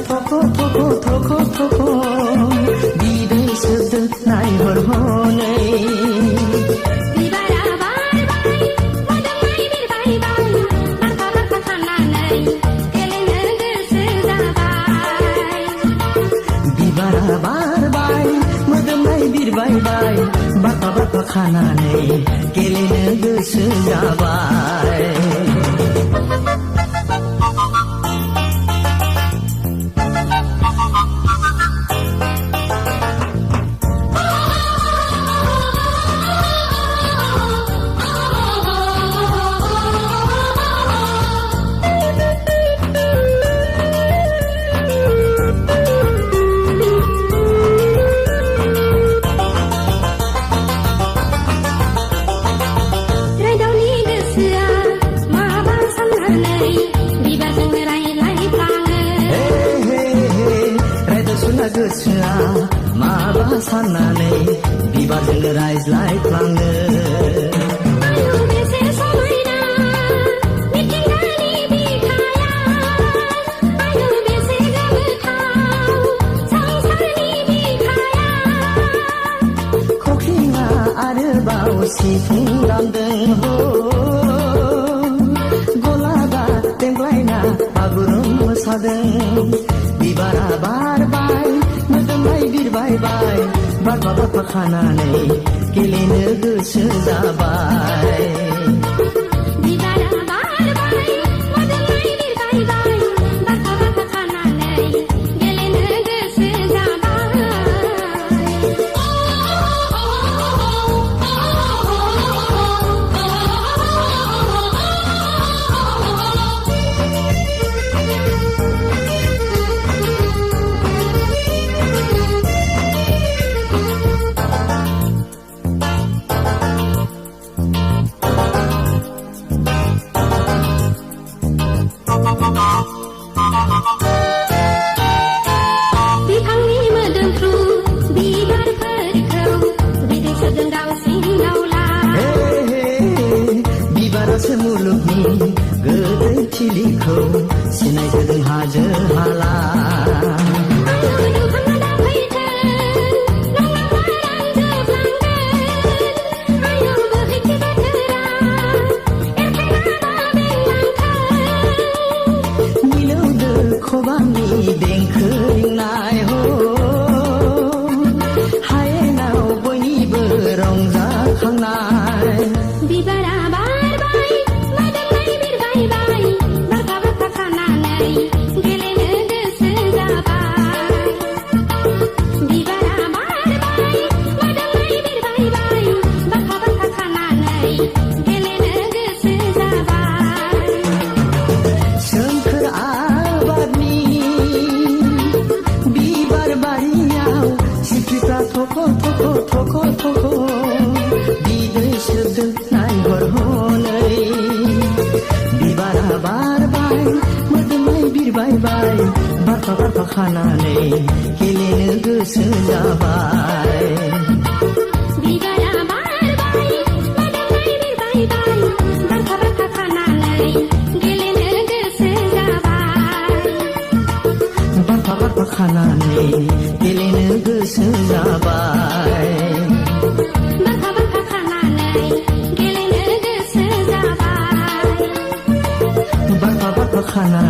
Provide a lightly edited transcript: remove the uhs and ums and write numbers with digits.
थख' थख' थख' थख' बिदै सोबदों नायहर हनै बिबारा बारबाय मोदोमनाय बिरबायबाय बारफा बारफा खानानै गेलेनो गोसो जाबाय बिबारा बारबाय मोदोमनाय बिरबायबाय बारफा बारफा खानानै गेलेनो गोसो जाबाय गोसोआ माबा साननानै बिबारजों रायज्लायफ्लाङो आयौ बेसे समायना मिथिंगानि बिखाया आयौ बेसे गोमोथाव संसारनि बिखाया खख्लिङा आरोबाव सिफुं दामदों हो गलाबा देंग्लायना बागुरुम मोसादों बिबारा बारबाय मोदोमनाय बिरबायबाय बारफा बारफा खानानै गेलेनो गोसो जाबाय बिबारा बारबाय मोदोमनाय बिरबायबाय बारफा बारफा खानानै गेलेनो गोसो जाबाय बिफांनि मोदोमफ्रु बिबारफोरखौ बिदै सोबदों दाउसिन दाउला बिबारासो मुलुगनि गोदै थिलिखौ सिनायहोदों हाजो हाला खबामनि देंखो रिंनाय हो हायेनाव बयनिबो रंजाखांनाय बिबारा बारबाय मोदोमनाय बिरबायबाय बारफा बारफा खानानै गेलेनो गोसो जाबाय बिबारा बारबाय मोदोमनाय बिरबायबाय बारफा बारफा खानानै गेलेनो गोसो जाबाय सोमखोर आबादनि बिबार बारियाव सिख्रिफ्रा थख' थख' थख' थख' बिदै सोबदों नायहर हनै बिबारा बारबाय मोदोमनाय बिरबायबाय बारफा बारफा खानानै गेलेनो गोसो जाबाय बिबारा बारबाय मोदोमनाय बिरबायबाय बारफा बारफा खानानै गेलेनो गोसो जाबाय बारफा बारफा खानानै गेलेनो गोसो जाबाय बारफा बारफा खानानै गेलेनो गोसो जाबाय बारफा बारफा खानानै